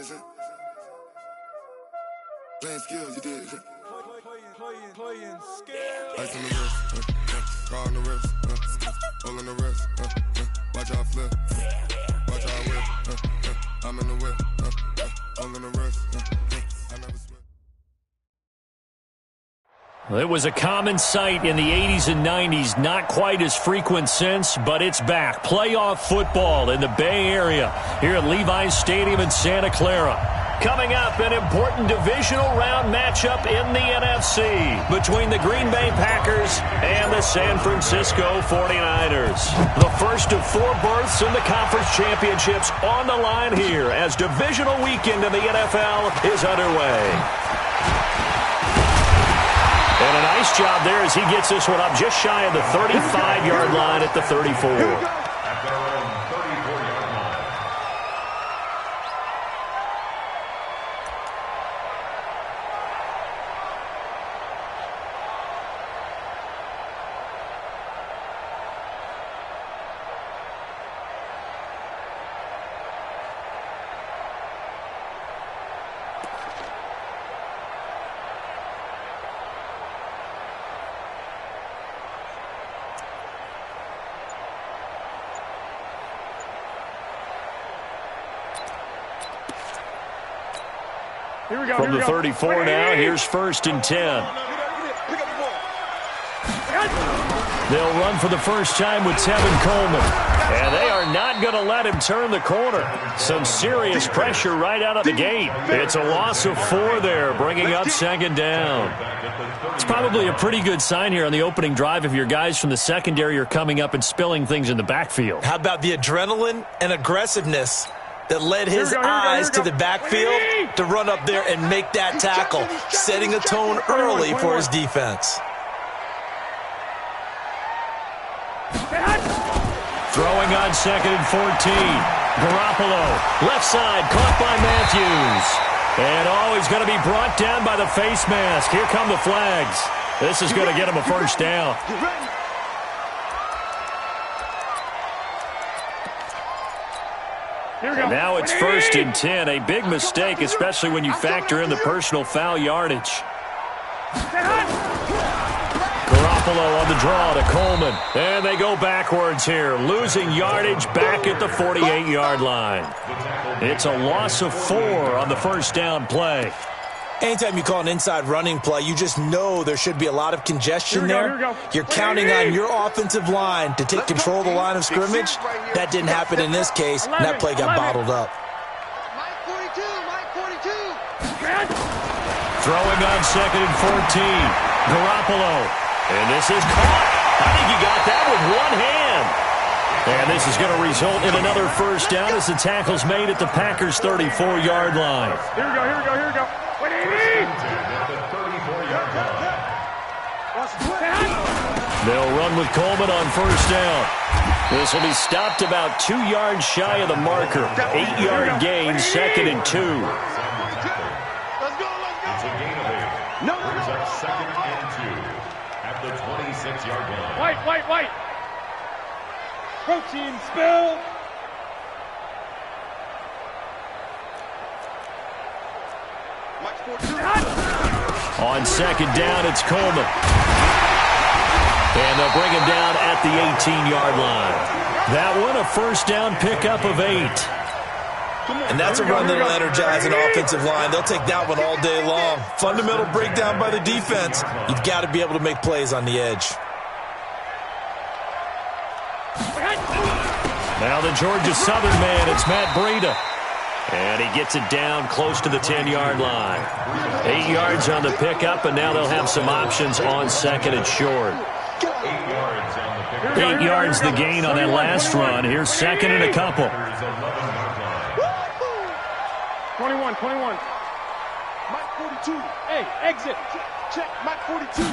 this. Playing skills, you did. Playing skills. Ice on the wrist, car on the wrist, all on the wrist, watch how I flip, watch how I whip, I'm in the whip, all on the wrist, I never slip. It was a common sight in the 80s and 90s, not quite as frequent since, but it's back. Playoff football in the Bay Area here at Levi's Stadium in Santa Clara. Coming up, an important divisional round matchup in the NFC between the Green Bay Packers and the San Francisco 49ers. The first of 4 berths in the conference championships on the line here as divisional weekend in the NFL is underway. And a nice job there as he gets this one up just shy of the 35-yard line at the 34. From the 34 now, here's 1st and 10. They'll run for the first time with Tevin Coleman. And they are not going to let him turn the corner. Some serious pressure right out of the gate. It's a loss of 4 there, bringing up 2nd down. It's probably a pretty good sign here on the opening drive if your guys from the secondary are coming up and spilling things in the backfield. How about the adrenaline and aggressiveness that led his eyes to the backfield to run up there and make that tackle, setting a tone early for his defense. Throwing on 2nd and 14. Garoppolo, left side, caught by Matthews. And he's going to be brought down by the face mask. Here come the flags. This is going to get him a first down. And now it's 1st and 10. A big mistake, especially when you factor in the personal foul yardage. Garoppolo on the draw to Coleman. And they go backwards here, losing yardage back at the 48-yard line. It's a loss of 4 on the first down play. Anytime you call an inside running play, you just know there should be a lot of congestion there. You're counting on your offensive line to take control of the line of scrimmage. That didn't happen in this case, and that play got bottled up. Throwing on 2nd and 14. Garoppolo. And this is caught. I think he got that with one hand. And this is going to result in another first down as the tackle's made at the Packers' 34-yard line. Here we go. They'll run with Coleman on first down. This will be stopped about 2 yards shy of the marker. 8-yard gain, 2nd and 2. Let's go. It's a gain of 8. No. Brings up 2nd and 2 at the 26-yard line. White. Protein spill. On 2nd down, it's Coleman. And they'll bring him down at the 18-yard line. That one, a first down pickup of 8. And that's a run that'll energize an offensive line. They'll take that one all day long. Fundamental breakdown by the defense. You've got to be able to make plays on the edge. Now the Georgia Southern man, it's Matt Breida. And he gets it down close to the 10-yard line. 8 yards on the pickup, and now they'll have some options on 2nd and short. 8 yards the gain on that last run. Here's 2nd and a couple. 21. Mike 42. Hey, exit. Check. Mike 42.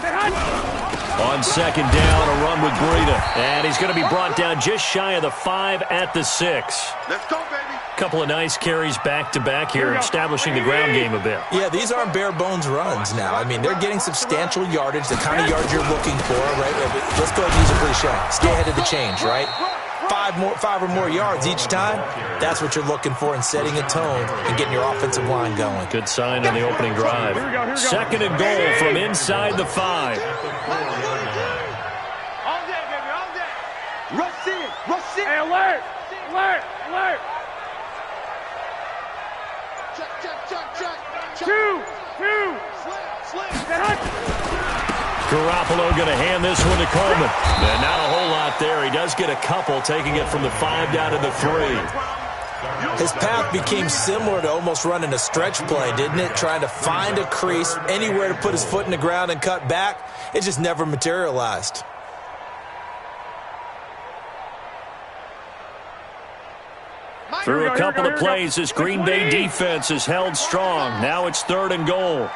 On 2nd down, a run with Breida. And he's going to be brought down just shy of the 5 at the 6. Let's go, baby. Couple of nice carries back-to-back here, establishing the ground game a bit. Yeah, these aren't bare-bones runs now. I mean, they're getting substantial yardage, the kind of yards you're looking for, right? Let's go ahead and use a cliche. Stay ahead of the change, right? 5 or more yards each time, that's what you're looking for in setting a tone and getting your offensive line going. Good sign on the opening drive. Second and goal from inside the 5. Rush in. Hey, alert. Check. 2. Garoppolo going to hand this one to Coleman. And not a whole lot there. He does get a couple, taking it from the 5 down to the 3. His path became similar to almost running a stretch play, didn't it? Trying to find a crease, anywhere to put his foot in the ground and cut back. It just never materialized. Through a couple of plays, this Green Bay defense is held strong. Now it's 3rd and goal.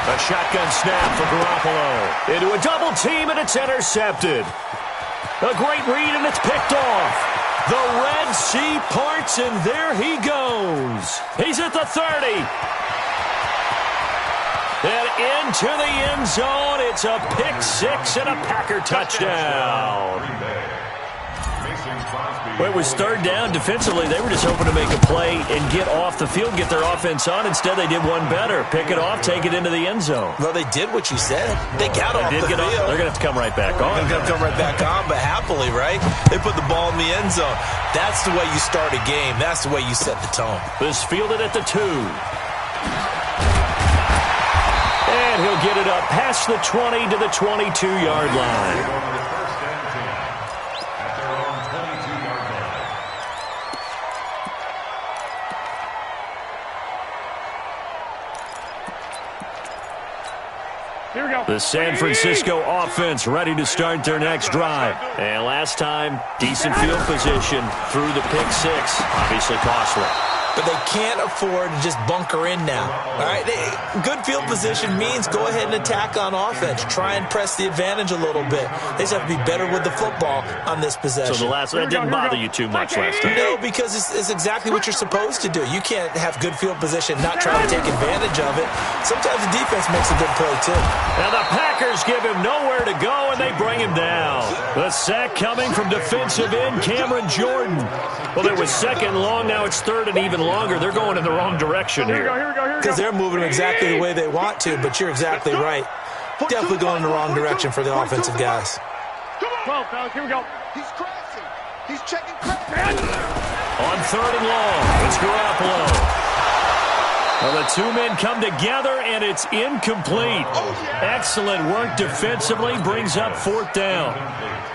A shotgun snap for Garoppolo. Into a double team, and it's intercepted. A great read, and it's picked off. The Red Sea parts, and there he goes. He's at the 30. And into the end zone. It's a pick 6 and a Packer touchdown. Well, it was 3rd down. Defensively, they were just hoping to make a play and get off the field, get their offense on. Instead, they did one better. Pick it off, take it into the end zone. Well, they did what you said. They got off the field. They're going to have to come right back on. They're going to come right back on, but happily, right? They put the ball in the end zone. That's the way you start a game. That's the way you set the tone. This fielded at the 2. And he'll get it up past the 20 to the 22-yard line. The San Francisco offense ready to start their next drive. And last time, decent field position through the pick 6. Obviously costly. But they can't afford to just bunker in now. All right, good field position means go ahead and attack on offense. Try and press the advantage a little bit. They just have to be better with the football on this possession. So that didn't bother you too much last time? No, because it's exactly what you're supposed to do. You can't have good field position, not try to take advantage of it. Sometimes the defense makes a good play, too. Now the Packers give him nowhere to go, and they bring him down. The sack coming from defensive end Cameron Jordan. Well, it was 2nd and long. Now it's 3rd and even longer. They're going in the wrong direction here. Because they're moving them exactly the way they want to, but you're exactly right. Definitely going in the wrong direction for the offensive guys. Well, fellas, here we go. He's crashing. He's checking crash. On 3rd and long, it's Garoppolo. Well, the 2 men come together, and it's incomplete. Excellent work defensively, brings up 4th down.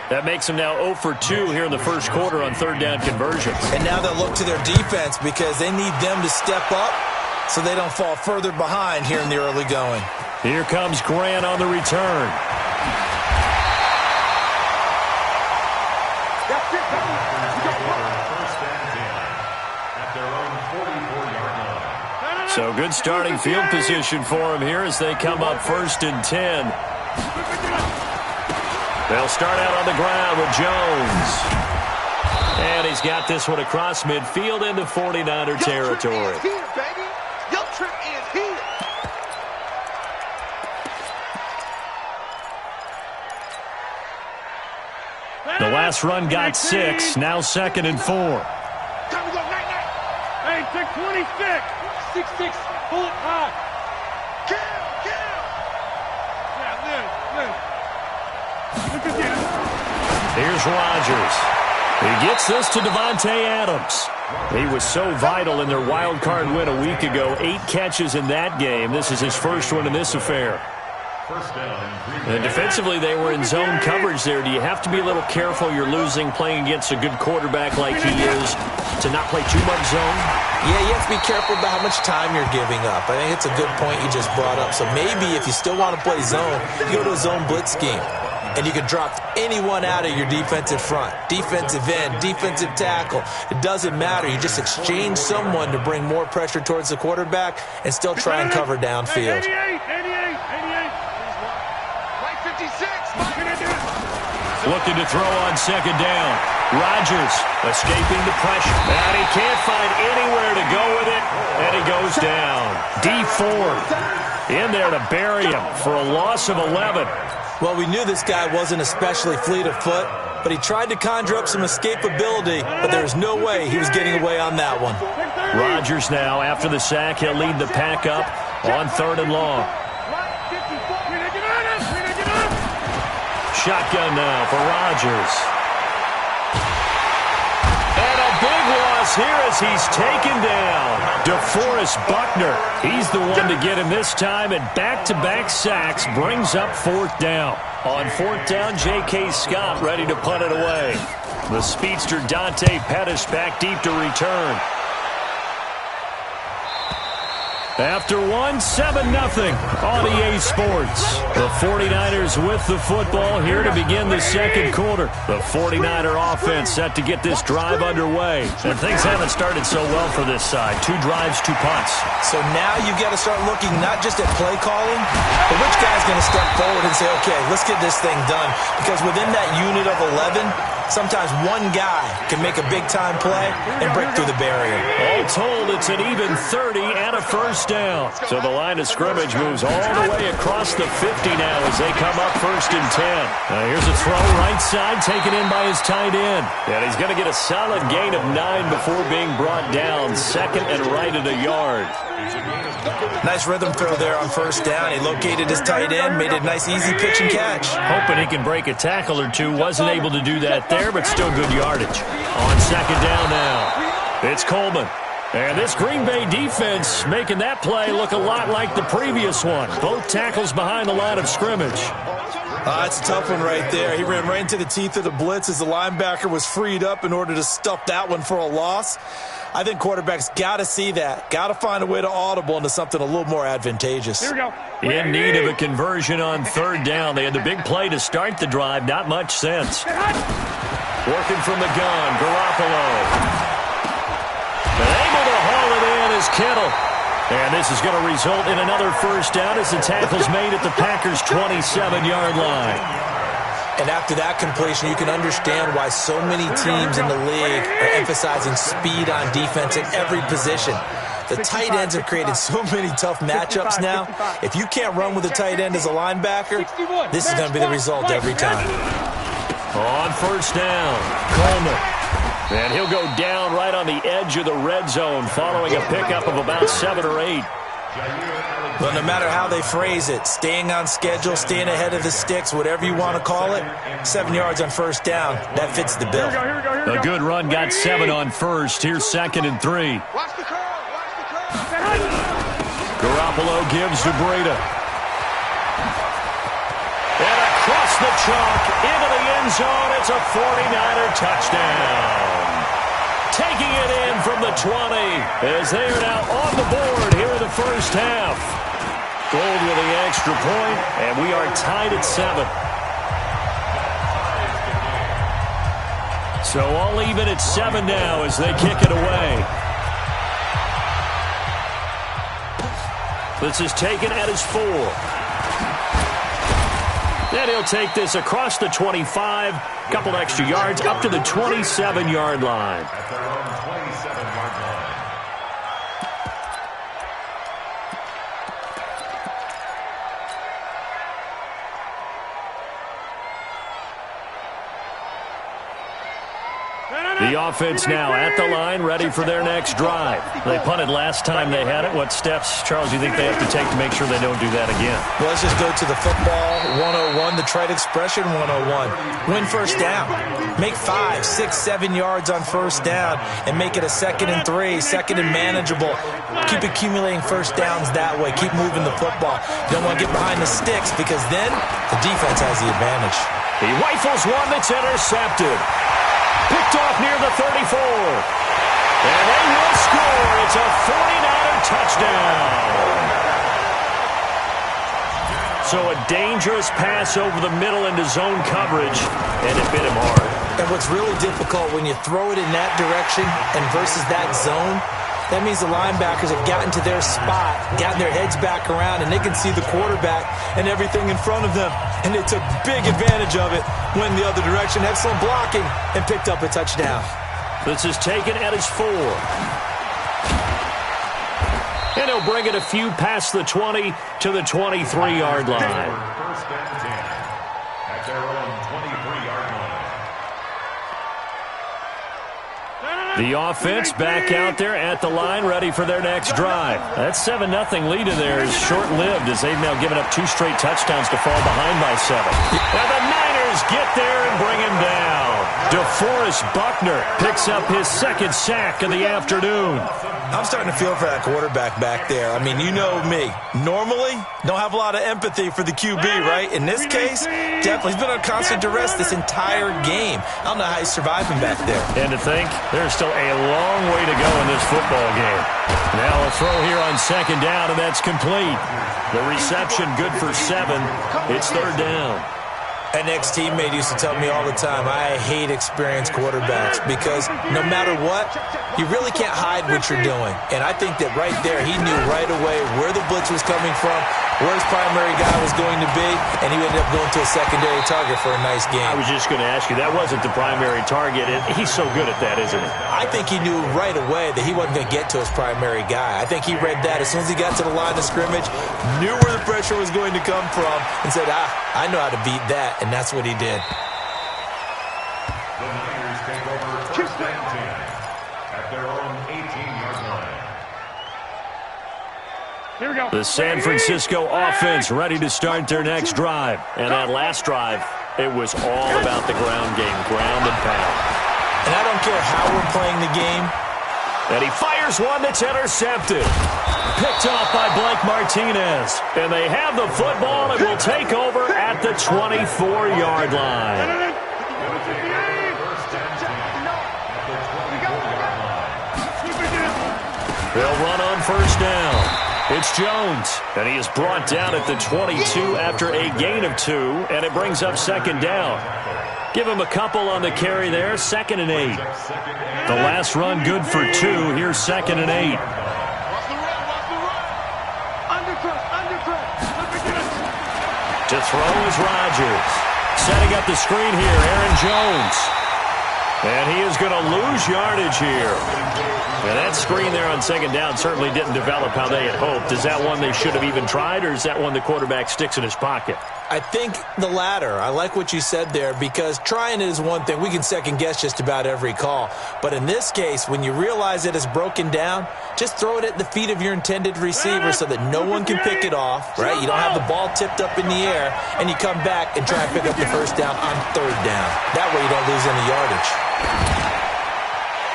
That makes them now 0 for 2 here in the first quarter on 3rd down conversions. And now they'll look to their defense because they need them to step up so they don't fall further behind here in the early going. Here comes Grant on the return. So good starting field position for him here as they come up 1st and 10. They'll start out on the ground with Jones. And he's got this one across midfield into 49er territory. The last run got 6, now 2nd and 4. Time to go, night. Hey, take 26. 6-6, pull it high. Kill. Yeah, Here's Rodgers. He gets this to Devontae Adams. He was so vital in their wild card win a week ago. 8 catches in that game. This is his first one in this affair. And defensively, they were in zone coverage there. Do you have to be a little careful? You're losing playing against a good quarterback like he is to not play too much zone? Yeah, you have to be careful about how much time you're giving up. I think it's a good point you just brought up. So maybe if you still want to play zone, you go to a zone blitz scheme. And you can drop anyone out of your defensive front. Defensive end, defensive tackle. It doesn't matter. You just exchange someone to bring more pressure towards the quarterback and still try and cover downfield. 88. Looking to throw on 2nd down. Rodgers escaping the pressure. And he can't find anywhere to go with it. And he goes down. D4 in there to bury him for a loss of 11. Well, we knew this guy wasn't especially fleet of foot, but he tried to conjure up some escapability, but there was no way he was getting away on that one. Rodgers now, after the sack, he'll lead the pack up on 3rd and long. Shotgun now for Rodgers. And a big loss here as he's taken down. DeForest Buckner, he's the one to get him this time, and back-to-back sacks brings up 4th down. On 4th down, J.K. Scott ready to punt it away. The speedster Dante Pettis back deep to return. After 1, 7-0 on EA Sports. The 49ers with the football here to begin the second quarter. The 49er offense set to get this drive underway. And things haven't started so well for this side. 2 drives, 2 punts. So now you've got to start looking not just at play calling, but which guy's going to step forward and say, okay, let's get this thing done. Because within that unit of 11, sometimes one guy can make a big-time play and break through the barrier. All told, it's an even 30 and a first down. So the line of scrimmage moves all the way across the 50 now as they come up 1st and 10. Now here's a throw right side taken in by his tight end. And he's going to get a solid gain of 9 before being brought down. 2nd and right at a yard. Nice rhythm throw there on 1st down. He located his tight end, made a nice easy pitch and catch. Hoping he can break a tackle or two. Wasn't able to do that there, but still good yardage. On 2nd down now, it's Coleman. And this Green Bay defense making that play look a lot like the previous one. Both tackles behind the line of scrimmage. That's a tough one right there. He ran right into the teeth of the blitz as the linebacker was freed up in order to stuff that one for a loss. I think quarterbacks got to see that. Got to find a way to audible into something a little more advantageous. Here we go. In need of a conversion on 3rd down. They had the big play to start the drive. Not much sense. Working from the gun, Garoppolo. Able to haul it in is Kittle. And this is going to result in another first down as the tackle's made at the Packers' 27-yard line. And after that completion, you can understand why so many teams in the league are emphasizing speed on defense at every position. The tight ends have created so many tough matchups now. If you can't run with a tight end as a linebacker, this is going to be the result every time. On 1st down, Coleman. And he'll go down right on the edge of the red zone following a pickup of about 7 or 8. But no matter how they phrase it, staying on schedule, staying ahead of the sticks, whatever you want to call it, 7 yards on 1st down, that fits the bill. A good run got 7 on 1st. Here's 2nd and 3. Garoppolo gives to Breida. And across the chalk into the end zone, it's a 49er touchdown. Taking it in from the 20 as they are now on the board here in the first half. Gold with the extra point, and we are tied at 7. So all even at 7 now as they kick it away. This is taken at his 4. Then he'll take this across the 25, couple extra yards, up to the 27-yard line. At their own 27-yard line. The offense now at the line, ready for their next drive. They punted last time they had it. What steps, Charles, do you think they have to take to make sure they don't do that again? Well, let's just go to the football 101, the trite expression 101. Win first down. Make 5, 6, 7 yards on first down and make it a 2nd and 3, 2nd and manageable. Keep accumulating first downs that way. Keep moving the football. You don't want to get behind the sticks because then the defense has the advantage. He rifles one that's intercepted. Picked off near the 34. And they will score. It's a 49er touchdown. So a dangerous pass over the middle into zone coverage, and it bit him hard. And what's really difficult when you throw it in that direction and versus that zone, that means the linebackers have gotten to their spot, gotten their heads back around, and they can see the quarterback and everything in front of them. And they took big advantage of it, went the other direction, excellent blocking, and picked up a touchdown. This is taken at his 4. And he'll bring it a few past the 20 to the 23-yard line. First and 10 at their own 23-yard line. The offense back out there at the line, ready for their next drive. That 7-0 lead in there is short-lived as they've now given up 2 straight touchdowns to fall behind by 7. And the Niners get there and bring him down. DeForest Buckner picks up his 2nd sack of the afternoon. I'm starting to feel for that quarterback back there. I mean, you know me. Normally, don't have a lot of empathy for the QB, right? In this case, definitely. He's been on constant duress this entire game. I don't know how he's surviving back there. And to think, there's still a long way to go in this football game. Now a throw here on 2nd down, and that's complete. The reception good for 7. It's 3rd down. An ex-teammate used to tell me all the time, I hate experienced quarterbacks because no matter what, you really can't hide what you're doing. And I think that right there, he knew right away where the blitz was coming from, where his primary guy was going to be, and he ended up going to a secondary target for a nice game. I was just going to ask you, that wasn't the primary target. He's so good at that, isn't he? I think he knew right away that he wasn't going to get to his primary guy. I think he read that as soon as he got to the line of scrimmage, knew where the pressure was going to come from, and said, I know how to beat that, and that's what he did. The Niners take over 1st and 10 at their own 18-yard line. Here we go. The San Francisco offense ready to start their next drive. And that last drive, it was all about the ground game, ground and pound. And I don't care how we're playing the game. And he fires one that's intercepted. Picked off by Blake Martinez. And they have the football and will take over at the 24-yard line. They'll run on 1st down. It's Jones, and he is brought down at the 22 after a gain of 2, and it brings up 2nd down. Give him a couple on the carry there, 2nd and 8. The last run good for 2. Here's 2nd and 8. To throw is Rodgers. Setting up the screen here, Aaron Jones. And he is going to lose yardage here. And that screen there on 2nd down certainly didn't develop how they had hoped. Is that one they should have even tried, or is that one the quarterback sticks in his pocket? I think the latter. I like what you said there because trying it is one thing. We can second-guess just about every call. But in this case, when you realize it is broken down, just throw it at the feet of your intended receiver so that no one can pick it off, right? You don't have the ball tipped up in the air, and you come back and try and pick up the 1st down on 3rd down. That way you don't lose any yardage.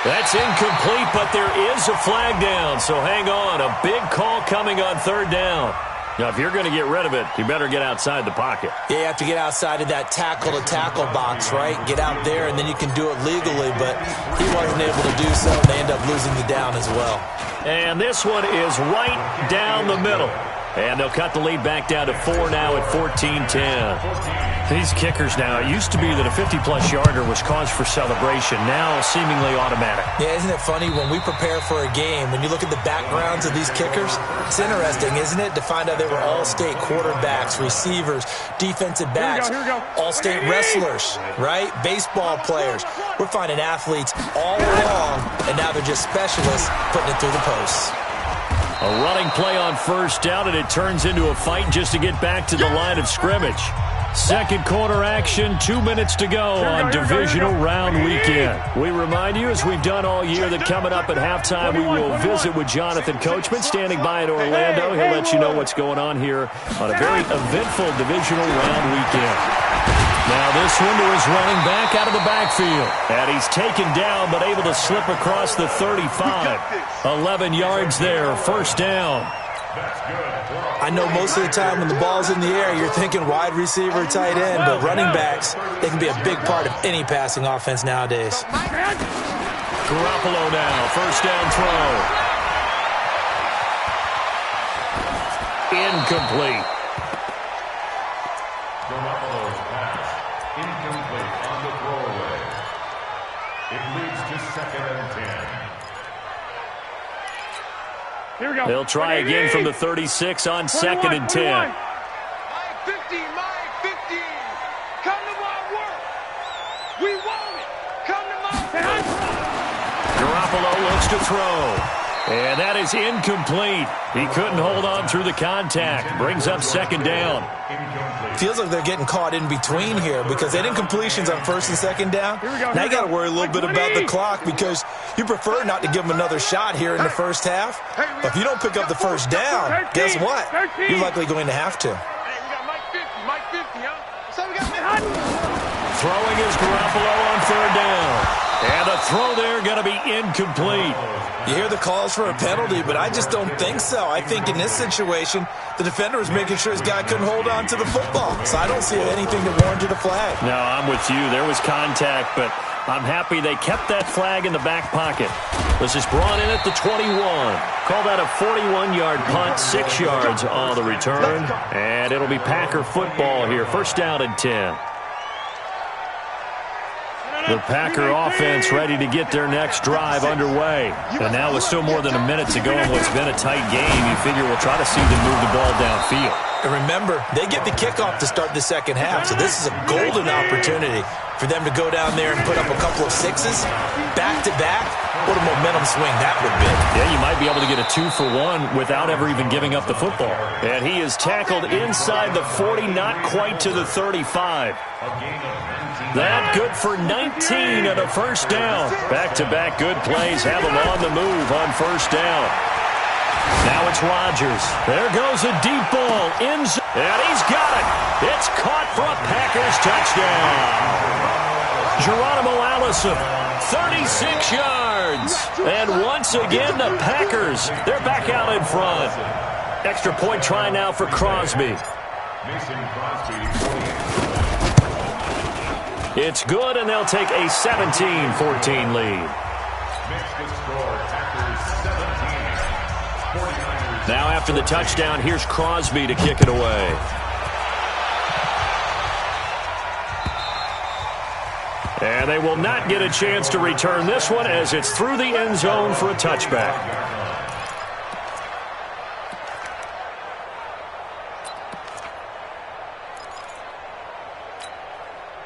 That's incomplete, but there is a flag down, so hang on. A big call coming on 3rd down. Now, if you're going to get rid of it, you better get outside the pocket. Yeah, you have to get outside of that tackle-to-tackle box, right? Get out there, and then you can do it legally, but he wasn't able to do so, and they end up losing the down as well. And this one is right down the middle. And they'll cut the lead back down to 4 now at 14-10. These kickers now, it used to be that a 50-plus yarder was cause for celebration. Now seemingly automatic. Yeah, isn't it funny when we prepare for a game, when you look at the backgrounds of these kickers, it's interesting, isn't it, to find out they were all-state quarterbacks, receivers, defensive backs, all-state wrestlers, right? Baseball players. We're finding athletes all along, and now they're just specialists putting it through the posts. A running play on 1st down, and it turns into a fight just to get back to the line of scrimmage. 2nd quarter action, 2 minutes to go on divisional round weekend. We remind you, as we've done all year, that coming up at halftime, we will visit with Jonathan Coachman standing by in Orlando. He'll let you know what's going on here on a very eventful divisional round weekend. Now this one to his running back out of the backfield. And he's taken down but able to slip across the 35. 11 yards there, 1st down. I know most of the time when the ball's in the air, you're thinking wide receiver, tight end, but running backs, they can be a big part of any passing offense nowadays. Garoppolo now, 1st down throw. Incomplete. Garoppolo's pass incomplete on the throwaway. It leads to 2nd and 10. Here we go. They'll try again from the 36 on 2nd and 10. My 15, my 15. Come to my work. We want it. Come to my work. Garoppolo looks to throw. And that is incomplete. He couldn't hold on through the contact. Brings up second down. Feels like they're getting caught in between here because they did incompletions on first and second down. Now you got to worry a little bit about the clock because you prefer not to give them another shot here in the first half. But if you don't pick up the first down, guess what? You're likely going to have to. Throwing is Garoppolo on third down. And the throw there going to be incomplete. You hear the calls for a penalty, but I just don't think so. I think in this situation, the defender was making sure his guy couldn't hold on to the football. So I don't see anything that warranted a flag. No, I'm with you. There was contact, but I'm happy they kept that flag in the back pocket. This is brought in at the 21. Call that a 41-yard punt, 6 yards on the return. And it'll be Packer football here. First down and 10. The Packer offense ready to get their next drive underway. And now with still more than a minute to go in what's been a tight game, you figure we'll try to see them move the ball downfield. And remember, they get the kickoff to start the second half, so this is a golden opportunity for them to go down there and put up a couple of sixes back-to-back. What a momentum swing that would be. Yeah, you might be able to get a 2-for-1 without ever even giving up the football. And he is tackled inside the 40, not quite to the 35. That good for 19 and a first down. Back-to-back good plays have him on the move on first down. Now it's Rodgers. There goes a deep ball. And he's got it. It's caught for a Packers touchdown. Geronimo Allison, 36 yards. And once again, the Packers, they're back out in front. Extra point try now for Crosby. It's good, and they'll take a 17-14 lead. Now after the touchdown, here's Crosby to kick it away. And they will not get a chance to return this one as it's through the end zone for a touchback.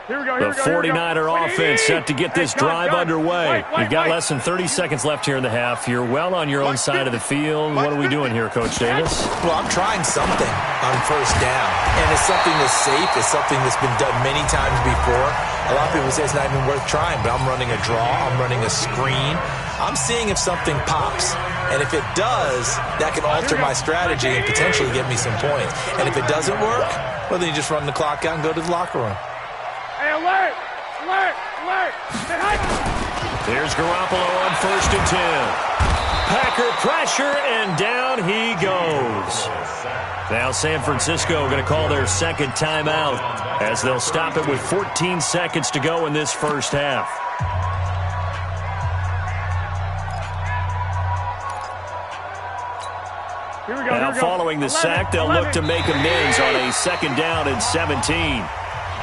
The 49er offense set to get this drive underway. You've got less than 30 seconds left here in the half. You're well on your own side of the field. What are we doing here, Coach Davis? Well, I'm trying something on first down. And it's something that's safe. It's something that's been done many times before. A lot of people say it's not even worth trying, but I'm running a draw. I'm running a screen. I'm seeing if something pops. And if it does, that can alter my strategy and potentially get me some points. And if it doesn't work, well, then you just run the clock out and go to the locker room. Hey, alert! Alert! Alert! Here's Garoppolo on first and 10. Packer pressure, and down he goes. Now San Francisco going to call their second timeout as they'll stop it with 14 seconds to go in this first half. Now following the sack, they'll look to make amends on a second down and 17.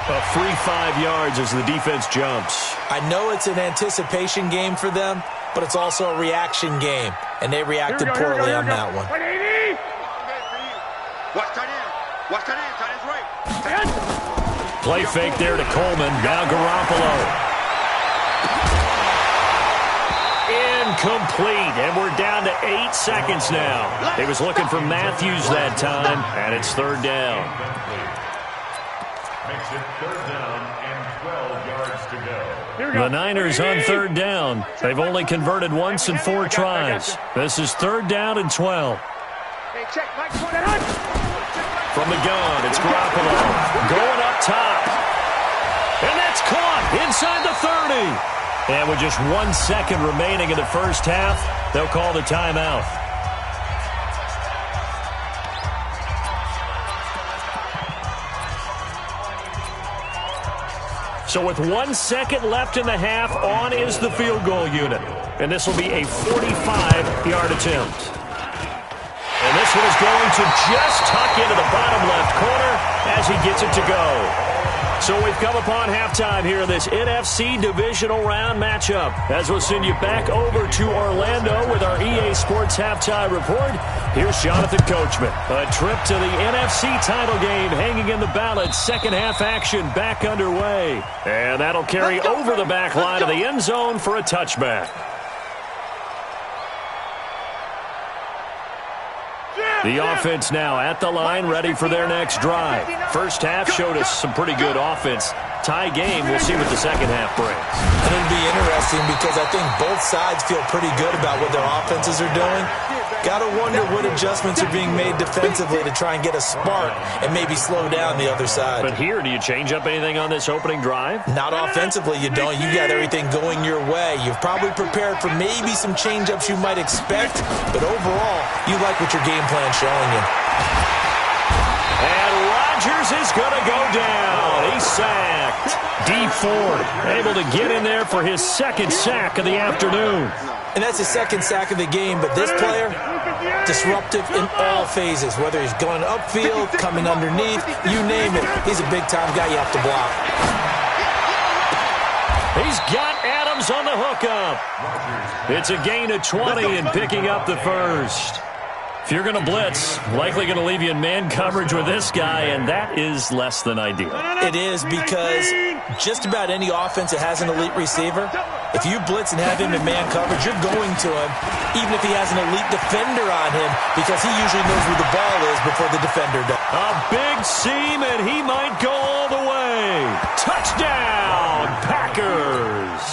A free 5 yards as the defense jumps. I know it's an anticipation game for them, but it's also a reaction game, and they reacted poorly on that one. Play fake there to Coleman. Now Garoppolo. Incomplete, and we're down to 8 seconds now. He was looking for Matthews that time, and it's third down. Makes it third down and 12 yards to go. The Niners on third down. They've only converted once in 4 tries. This is third down and 12. From the gun, it's Garoppolo going up top. And that's caught inside the 30. And with just 1 second remaining in the first half, they'll call the timeout. So with 1 second left in the half, on is the field goal unit. And this will be a 45-yard attempt. And this one is going to just tuck into the bottom left corner as he gets it to go. So we've come upon halftime here in this NFC divisional round matchup. As we'll send you back over to Orlando with our EA Sports halftime report, here's Jonathan Coachman. A trip to the NFC title game hanging in the balance. Second half action back underway. And that'll carry over the back line of the end zone for a touchback. The offense now at the line, ready for their next drive. First half showed us some pretty good offense. Tie game, we'll see what the second half brings. And it'll be interesting because I think both sides feel pretty good about what their offenses are doing. Got to wonder what adjustments are being made defensively to try and get a spark and maybe slow down the other side. But here, do you change up anything on this opening drive? Not offensively, you don't. You got everything going your way. You've probably prepared for maybe some change-ups you might expect, but overall, you like what your game plan's showing you. And Rodgers is going to go down. He's sacked. D Ford able to get in there for his second sack of the afternoon. And that's his second sack of the game, but this player, disruptive in all phases, whether he's going upfield, coming underneath, you name it. He's a big-time guy you have to block. He's got Adams on the hookup. It's a gain of 20 and picking up the first. If you're going to blitz, likely going to leave you in man coverage with this guy, and that is less than ideal. It is because just about any offense that has an elite receiver, if you blitz and have him in man coverage, you're going to him, even if he has an elite defender on him, because he usually knows where the ball is before the defender does. A big seam, and he might go all the way. Touchdown, Packers.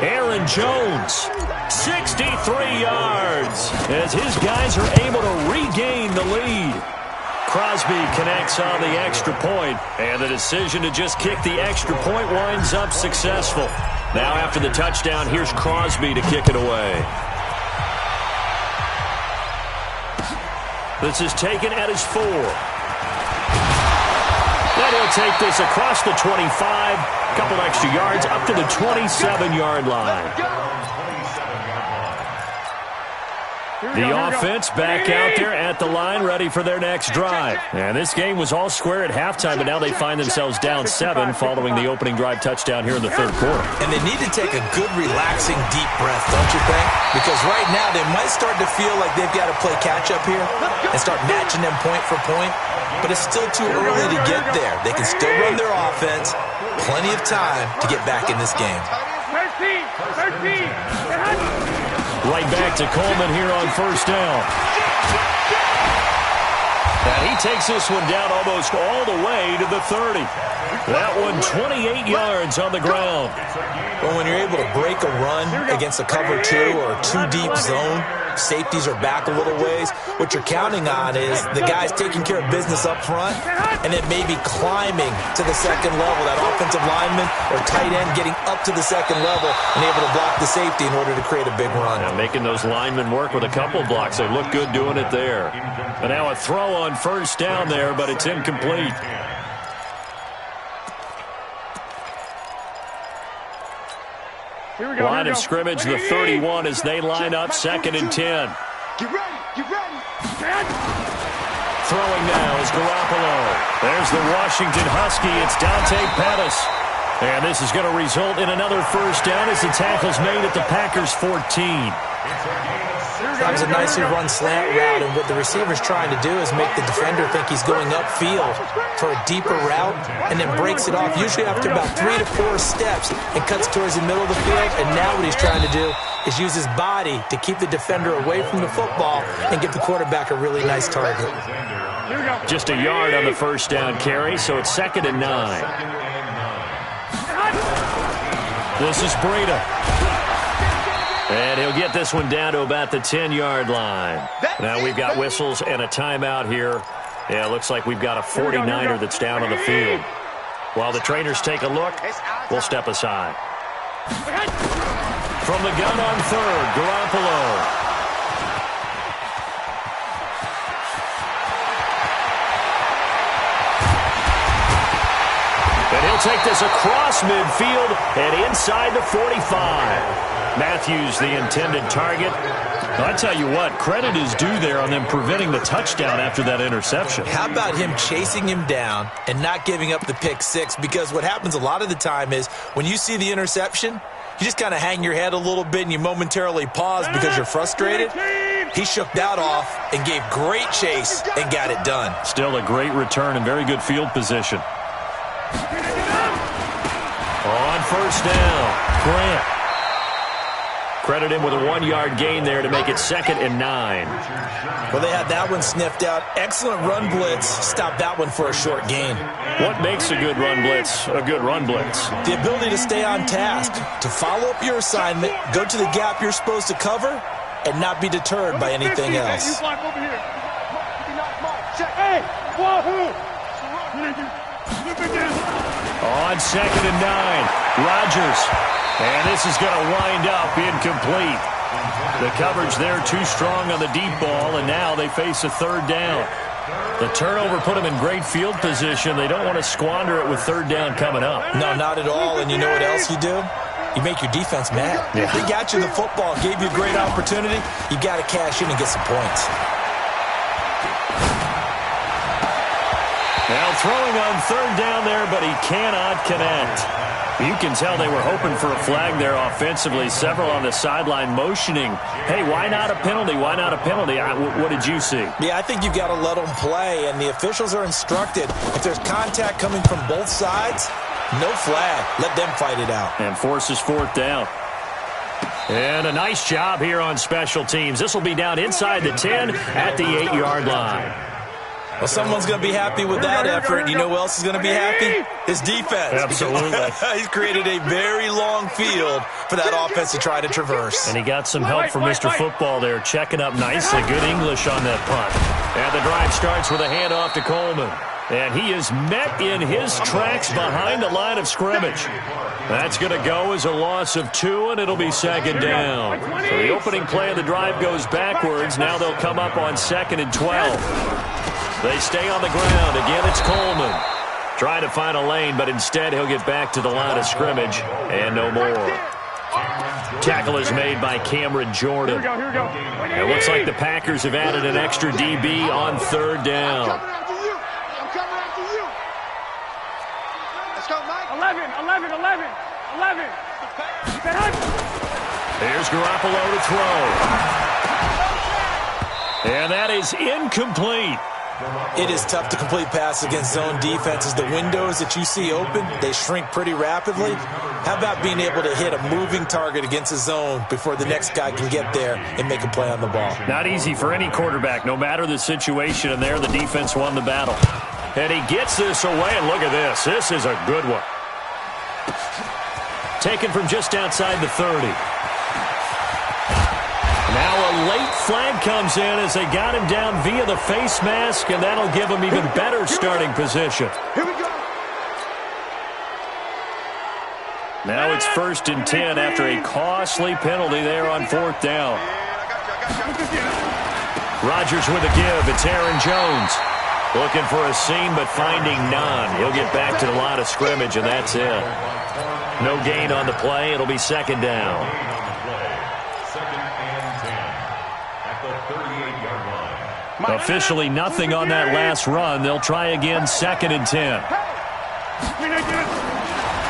Aaron Jones, 63 yards, as his guys are able to regain the lead. Crosby connects on the extra point, and the decision to just kick the extra point winds up successful. Now after the touchdown, here's Crosby to kick it away. This is taken at his 4. Then he'll take this across the 25, couple extra yards up to the 27-yard line. The offense back out there at the line, ready for their next drive. And this game was all square at halftime, but now they find themselves down 7 following the opening drive touchdown here in the third quarter. And they need to take a good, relaxing, deep breath, don't you think? Because right now they might start to feel like they've got to play catch-up here and start matching them point for point. But it's still too early to get there. They can still run their offense. Plenty of time to get back in this game. 13. Right back to Coleman here on first down. And he takes this one down almost all the way to the 30. That one 28 yards on the ground. Well, when you're able to break a run against a cover 2 or a 2-deep zone, safeties are back a little ways. What you're counting on is the guys taking care of business up front and then maybe climbing to the second level. That offensive lineman or tight end getting up to the second level and able to block the safety in order to create a big run. Now making those linemen work with a couple blocks. They look good doing it there. And now a throw on first down there, but it's incomplete. Line of scrimmage, the 31 as they line up, 2nd and 10. Get ready. Throwing now is Garoppolo. There's the Washington Husky. It's Dante Pettis. And this is going to result in another first down as the tackle's made at the Packers' 14. That was a nicely run slant route, and what the receiver's trying to do is make the defender think he's going upfield for a deeper route and then breaks it off, usually after about 3 to 4 steps, and cuts towards the middle of the field. And now what he's trying to do is use his body to keep the defender away from the football and give the quarterback a really nice target. Just a yard on the first down carry, so it's 2nd and 9. This is Breida. And he'll get this one down to about the 10-yard line. Now we've got whistles and a timeout here. Yeah, it looks like we've got a 49er that's down on the field. While the trainers take a look, we'll step aside. From the gun on third, Garoppolo. And he'll take this across midfield and inside the 45. Matthews, the intended target. I tell you what, credit is due there on them preventing the touchdown after that interception. How about him chasing him down and not giving up the pick 6? Because what happens a lot of the time is when you see the interception, you just kind of hang your head a little bit and you momentarily pause because you're frustrated. He shook that off and gave great chase and got it done. Still a great return and very good field position. On first down, Grant. Credit him with a 1-yard gain there to make it 2nd and 9. Well, they had that one sniffed out. Excellent run blitz. Stop that one for a short gain. What makes a good run blitz a good run blitz? The ability to stay on task, to follow up your assignment, go to the gap you're supposed to cover, and not be deterred by anything else. On 2nd and 9, Rodgers. And this is going to wind up incomplete. The coverage there too strong on the deep ball, and now they face a 3rd down. The turnover put them in great field position. They don't want to squander it with 3rd down coming up. No, not at all. And you know what else you do? You make your defense mad. Yeah. They got you the football, gave you a great opportunity. You got to cash in and get some points. Now throwing on 3rd down there, but he cannot connect. You can tell they were hoping for a flag there offensively. Several on the sideline motioning, hey, why not a penalty? Why not a penalty? What did you see? Yeah, I think you've got to let them play, and the officials are instructed. If there's contact coming from both sides, no flag. Let them fight it out. And forces 4th down. And a nice job here on special teams. This will be down inside the 10 at the 8-yard line. Well, someone's going to be happy with that effort. You know who else is going to be happy? His defense. Absolutely. He's created a very long field for that offense to try to traverse. And he got some help from Mr. Football there, checking up nicely. Good English on that punt. And the drive starts with a handoff to Coleman. And he is met in his tracks behind the line of scrimmage. That's going to go as a loss of 2, and it'll be 2nd down. So the opening play of the drive goes backwards. Now they'll come up on 2nd and 12. They stay on the ground. Again, it's Coleman. Trying to find a lane, but instead he'll get back to the line of scrimmage, and no more. Tackle is made by Cameron Jordan. It looks like the Packers have added an extra DB on 3rd down. 11. Here's Garoppolo to throw. And that is incomplete. It is tough to complete passes against zone defenses. The windows that you see open, they shrink pretty rapidly. How about being able to hit a moving target against a zone before the next guy can get there and make a play on the ball? Not easy for any quarterback, no matter the situation, and there the defense won the battle. And he gets this away, and look at this. This is a good one. Taken from just outside the 30. Now a late flag comes in as they got him down via the face mask, and that'll give him even better starting position. Here we go. Now it's 1st and 10 after a costly penalty there on 4th down. Rodgers with a give. It's Aaron Jones. Looking for a seam, but finding none. He'll get back to the line of scrimmage, and that's it. No gain on the play. It'll be 2nd down. Officially nothing on that last run. They'll try again, 2nd and 10.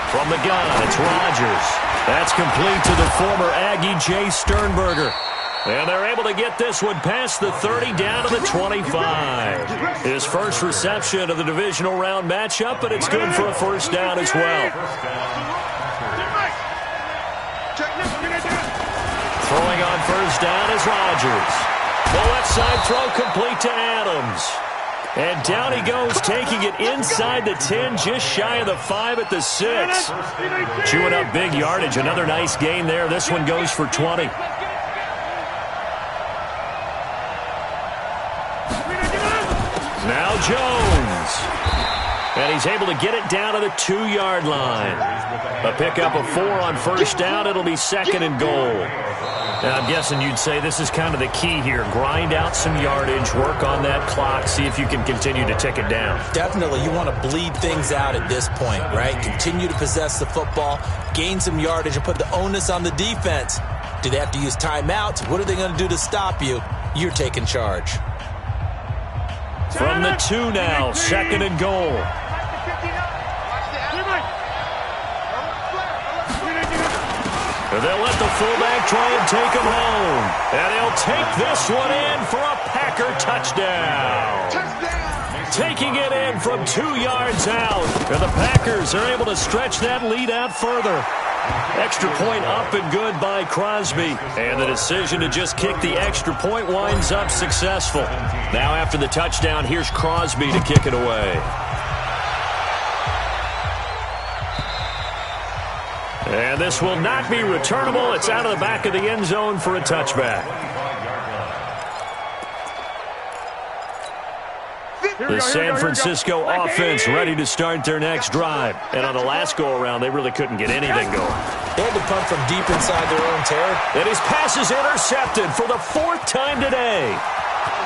From the gun, it's Rodgers. That's complete to the former Aggie, Jay Sternberger. And they're able to get this one past the 30 down to the 25. His first reception of the divisional round matchup, but it's good for a 1st down as well. Throwing on 1st down is Rodgers. The left side throw complete to Adams. And down he goes, taking it inside the 10, just shy of the 5 at the 6. Chewing up big yardage. Another nice gain there. This one goes for 20. Now Jones. And he's able to get it down to the 2-yard line. A pickup of 4 on 1st down. It'll be 2nd and goal. Now, I'm guessing you'd say this is kind of the key here. Grind out some yardage, work on that clock, see if you can continue to tick it down. Definitely. You want to bleed things out at this point, right? Continue to possess the football, gain some yardage, and put the onus on the defense. Do they have to use timeouts? What are they going to do to stop you? You're taking charge. From the 2 now, 2nd and goal. They'll let the fullback try and take him home. And he'll take this one in for a Packer touchdown. Taking it in from 2 yards out. And the Packers are able to stretch that lead out further. Extra point up and good by Crosby. And the decision to just kick the extra point winds up successful. Now after the touchdown, here's Crosby to kick it away. And this will not be returnable. It's out of the back of the end zone for a touchback. The San Francisco offense ready to start their next drive. And on the last go-around, they really couldn't get anything going. They had to punt from deep inside their own territory. And his pass is intercepted for the 4th time today.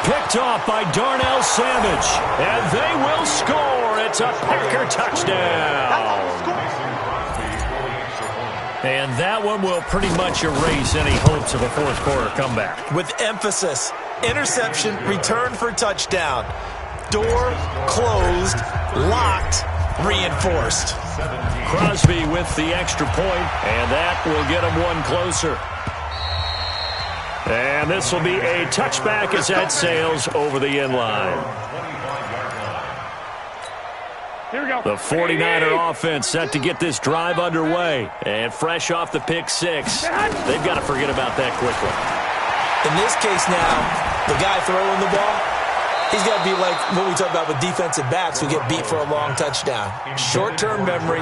Picked off by Darnell Savage. And they will score. It's a Packer touchdown. And that one will pretty much erase any hopes of a fourth-quarter comeback. With emphasis, interception, return for touchdown. Door closed, locked, reinforced. Crosby with the extra point, and that will get him one closer. And this will be a touchback as that sails over the end line. The 49er offense set to get this drive underway. And fresh off the pick six, they've got to forget about that quickly. In this case now, the guy throwing the ball, he's got to be like what we talk about with defensive backs who get beat for a long touchdown. Short-term memory,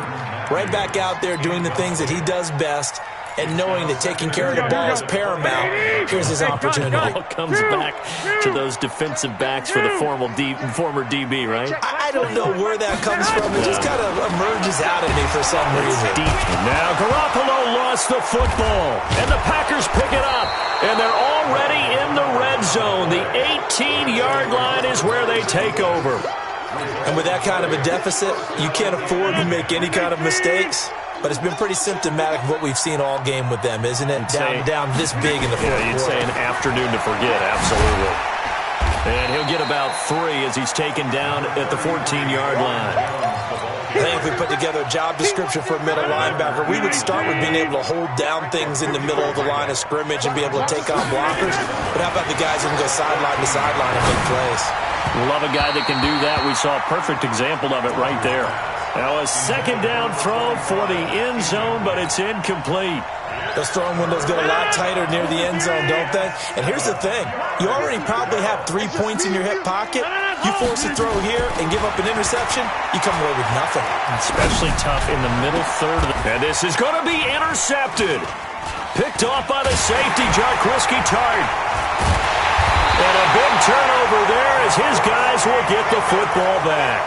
right back out there doing the things that he does best, and knowing that taking care of the ball is paramount. Here's his opportunity. It all comes back to those defensive backs for the former DB, right? I don't know where that comes from. It just kind of emerges out of me for some reason. Deep. Now Garoppolo lost the football, and the Packers pick it up, and they're already in the red zone. The 18-yard line is where they take over. And with that kind of a deficit, you can't afford to make any kind of mistakes. But it's been pretty symptomatic of what we've seen all game with them, isn't it? Down this big in the fourth quarter. You'd say an afternoon to forget, absolutely. And he'll get about 3 as he's taken down at the 14-yard line. I think if we put together a job description for a middle linebacker, we would start with being able to hold down things in the middle of the line of scrimmage and be able to take on blockers. But how about the guys who can go sideline to sideline and make plays? Love a guy that can do that. We saw a perfect example of it right there. Now a second down throw for the end zone, but it's incomplete. Those throwing windows get a lot tighter near the end zone, don't they? And here's the thing. You already probably have 3 points in your hip pocket. You force a throw here and give up an interception, you come away with nothing. Especially tough in the middle third. And this is going to be intercepted. Picked off by the safety, Jarquiski Tart. And a big turnover there as his guys will get the football back.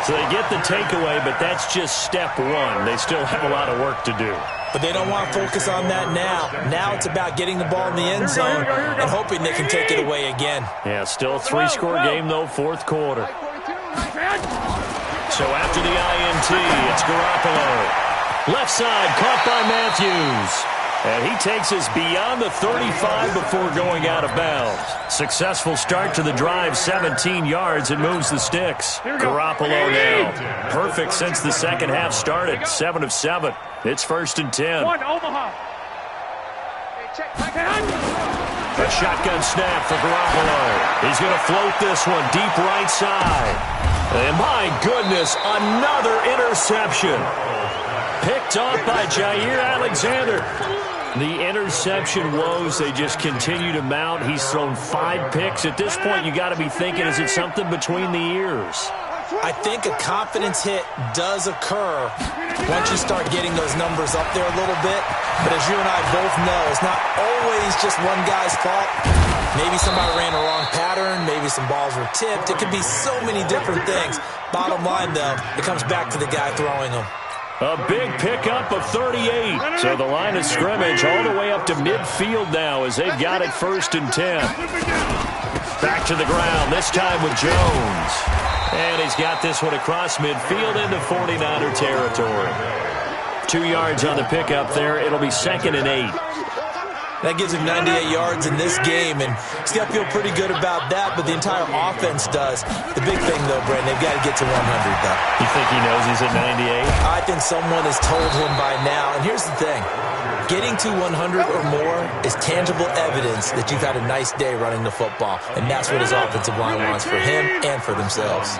So they get the takeaway, but that's just step one. They still have a lot of work to do. But they don't want to focus on that now. Now it's about getting the ball in the end zone and hoping they can take it away again. Yeah, still a 3-score game, though, fourth quarter. So after the INT, it's Garoppolo. Left side, caught by Matthews. And he takes us beyond the 35 before going out of bounds. Successful start to the drive, 17 yards, and moves the sticks. Garoppolo now. Perfect since the second half started, 7 of 7. It's 1st and 10. A shotgun snap for Garoppolo. He's going to float this one deep right side. And my goodness, another interception. Picked off by Jair Alexander. The interception woes, they just continue to mount. He's thrown 5 picks. At this point, you got to be thinking, is it something between the ears? I think a confidence hit does occur once you start getting those numbers up there a little bit. But as you and I both know, it's not always just one guy's fault. Maybe somebody ran a wrong pattern. Maybe some balls were tipped. It could be so many different things. Bottom line, though, it comes back to the guy throwing them. A big pickup of 38. So the line of scrimmage all the way up to midfield now as they've got it 1st and 10. Back to the ground, this time with Jones. And he's got this one across midfield into 49er territory. 2 yards on the pickup there. It'll be 2nd and 8. That gives him 98 yards in this game, and he's got to feel pretty good about that, but the entire offense does. The big thing, though, Brandon, they've got to get to 100, though. You think he knows he's at 98? I think someone has told him by now. And here's the thing. Getting to 100 or more is tangible evidence that you've had a nice day running the football, and that's what his offensive line wants for him and for themselves.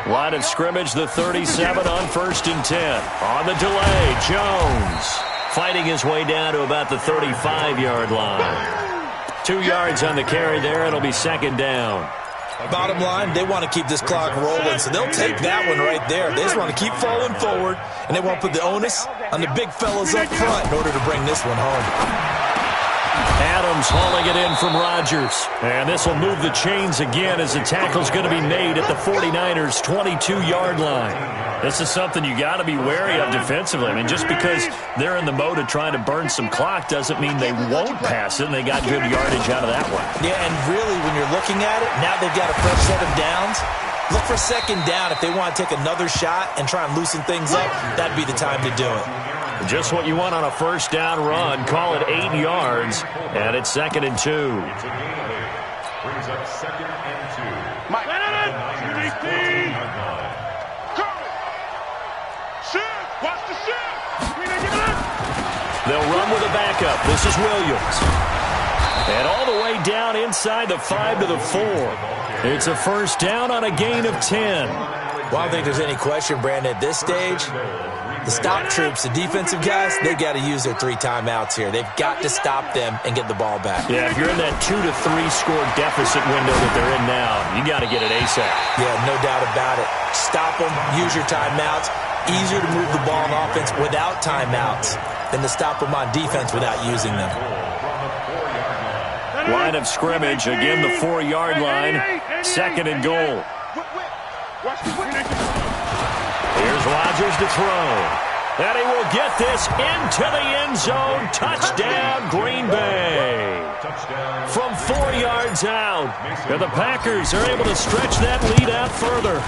Line of scrimmage, the 37 on 1st and 10. On the delay, Jones fighting his way down to about the 35-yard line. 2 yards on the carry there. It'll be 2nd down. Bottom line, they want to keep this clock rolling, so they'll take that one right there. They just want to keep falling forward, and they want to put the onus on the big fellas up front in order to bring this one home. Adams hauling it in from Rodgers. And this will move the chains again as the tackle's going to be made at the 49ers' 22-yard line. This is something you got to be wary of defensively. I mean, just because they're in the mode of trying to burn some clock doesn't mean they won't pass it, and they got good yardage out of that one. Yeah, and really, when you're looking at it, now they've got a fresh set of downs. Look for 2nd down. If they want to take another shot and try and loosen things up, that'd be the time to do it. Just what you want on a 1st down run. Call it 8 yards, and it's 2nd and 2. Brings up 2nd and 2. Mike. Watch the shift. They'll run with a backup. This is Williams. And all the way down inside the 5 to the 4. It's a 1st down on a gain of 10. Well, I don't think there's any question, Brandon, at this stage. The stop troops, the defensive guys, they got to use their 3 timeouts here. They've got to stop them and get the ball back. Yeah, if you're in that 2 to 3 score deficit window that they're in now, you got to get it ASAP. Yeah, no doubt about it. Stop them, use your timeouts. Easier to move the ball on offense without timeouts than to stop them on defense without using them. Line of scrimmage, again the 4-yard line, 2nd and goal. Here's Rodgers to throw. And he will get this into the end zone. Touchdown, Green Bay. From 4 yards out. And the Packers are able to stretch that lead out further.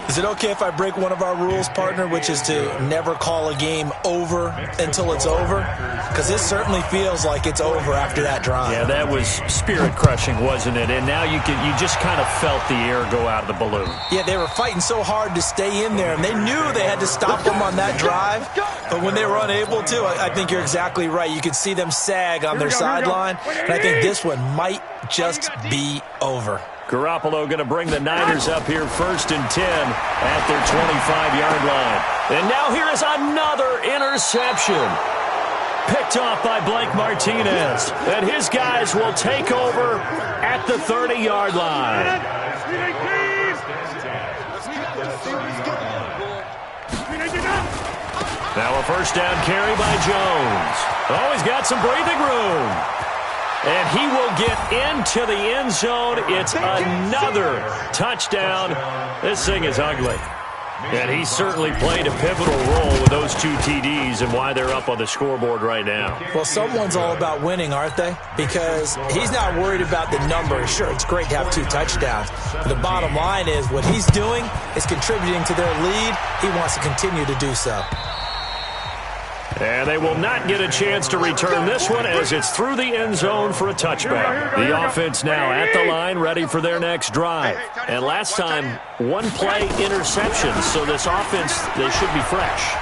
Is it okay if I break one of our rules, partner, which is to never call a game over until it's over? Because this certainly feels like it's over after that drive. Yeah, that was spirit-crushing, wasn't it? And now you just kind of felt the air go out of the balloon. Yeah, they were fighting so hard to stay in there, and they knew they had to stop them on that drive. But when they were unable to, I think you're exactly right. You could see them sag on their sideline, and I think this one might just be over. Garoppolo going to bring the Niners up here 1st and 10 at their 25-yard line. And now here is another interception. Picked off by Blake Martinez. And his guys will take over at the 30-yard line. Now a 1st down carry by Jones. Oh, he's got some breathing room. And he will get into the end zone. It's another touchdown. This thing is ugly. And he certainly played a pivotal role with those 2 TDs and why they're up on the scoreboard right now. Well, someone's all about winning, aren't they? Because he's not worried about the number. Sure, it's great to have 2 touchdowns. But the bottom line is what he's doing is contributing to their lead. He wants to continue to do so. And they will not get a chance to return this one as it's through the end zone for a touchback. The offense now at the line, ready for their next drive. And last time, 1-play interceptions, so this offense, they should be fresh.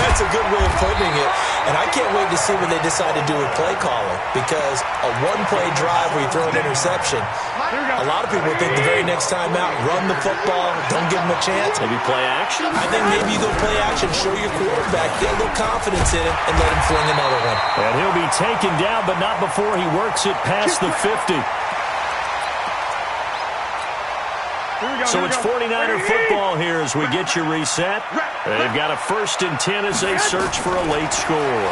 That's a good way of putting it. And I can't wait to see what they decide to do with play calling, because a 1-play drive where you throw an interception, a lot of people think the very next time out, run the football, don't give them a chance. Maybe play action? I think maybe you go play action, show your quarterback, get a little confidence in it, and let him fling another one. And he'll be taken down, but not before he works it past the 50. So it's 49er football here as we get you reset. They've got a 1st and 10 as they search for a late score.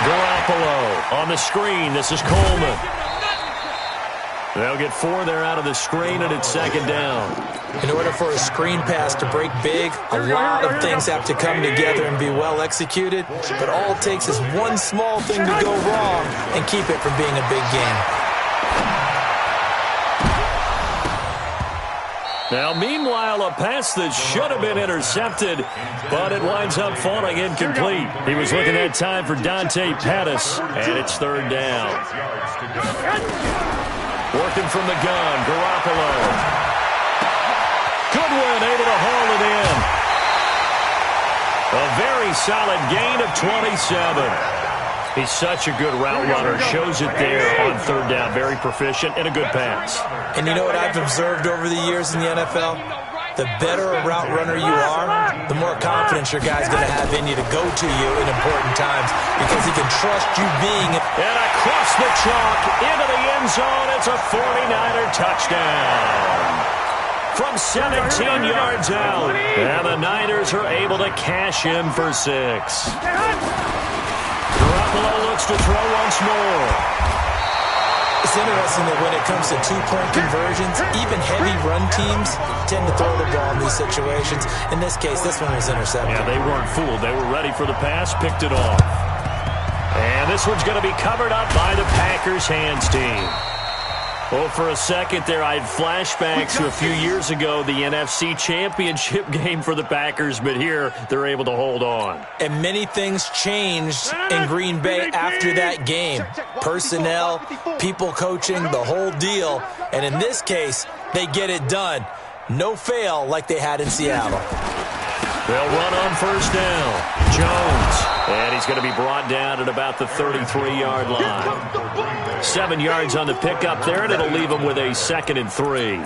Garoppolo on the screen. This is Coleman. They'll get 4 there out of the screen, and it's 2nd down. In order for a screen pass to break big, a lot of things have to come together and be well executed. But all it takes is one small thing to go wrong and keep it from being a big game. Now, meanwhile, a pass that should have been intercepted, but it winds up falling incomplete. He was looking that time for Dante Pettis, and it's 3rd down. Working from the gun, Garoppolo. Goodwin able to haul it in. A very solid gain of 27. He's such a good route runner. Shows it there on third down. Very proficient and a good pass. And you know what I've observed over the years in the NFL? The better a route runner you are, the more confidence your guy's going to have in you to go to you in important times because he can trust you being. And across the chalk into the end zone, it's a 49er touchdown. From 17 yards out, and the Niners are able to cash in for 6. Garoppolo looks to throw once more. It's interesting that when it comes to two-point conversions, even heavy run teams tend to throw the ball in these situations. In this case, this one was intercepted. Yeah, they weren't fooled. They were ready for the pass, picked it off. And this one's going to be covered up by the Packers hands team. Well, for a second there, I had flashbacks to a few years ago, the NFC Championship game for the Packers, but here they're able to hold on. And many things changed in Green Bay after that game. Personnel, people coaching, the whole deal. And in this case, they get it done. No fail like they had in Seattle. They'll run on first down. Jones. And he's going to be brought down at about the 33-yard line. 7 yards on the pickup there, and it'll leave him with a 2nd and 3.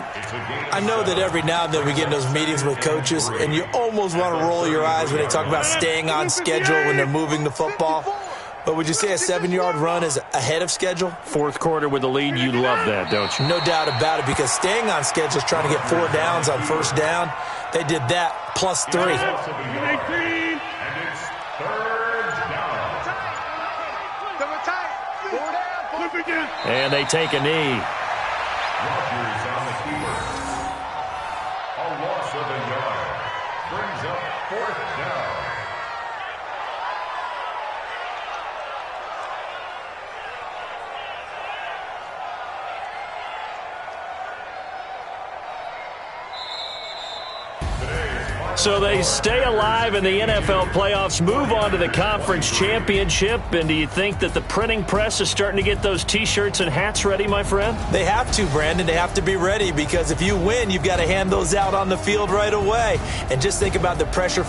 I know that every now and then we get in those meetings with coaches, and you almost want to roll your eyes when they talk about staying on schedule when they're moving the football. But would you say a 7-yard run is ahead of schedule? Fourth quarter with the lead, you love that, don't you? No doubt about it, because staying on schedule is trying to get 4 downs on first down. They did that, plus 3. And it's third down. And they take a knee. Rodgers on the keeper. A loss of a yard. Brings up 4th down. So they stay alive in the NFL playoffs, move on to the conference championship. And do you think that the printing press is starting to get those T-shirts and hats ready, my friend? They have to, Brandon. They have to be ready because if you win, you've got to hand those out on the field right away. And just think about the pressure.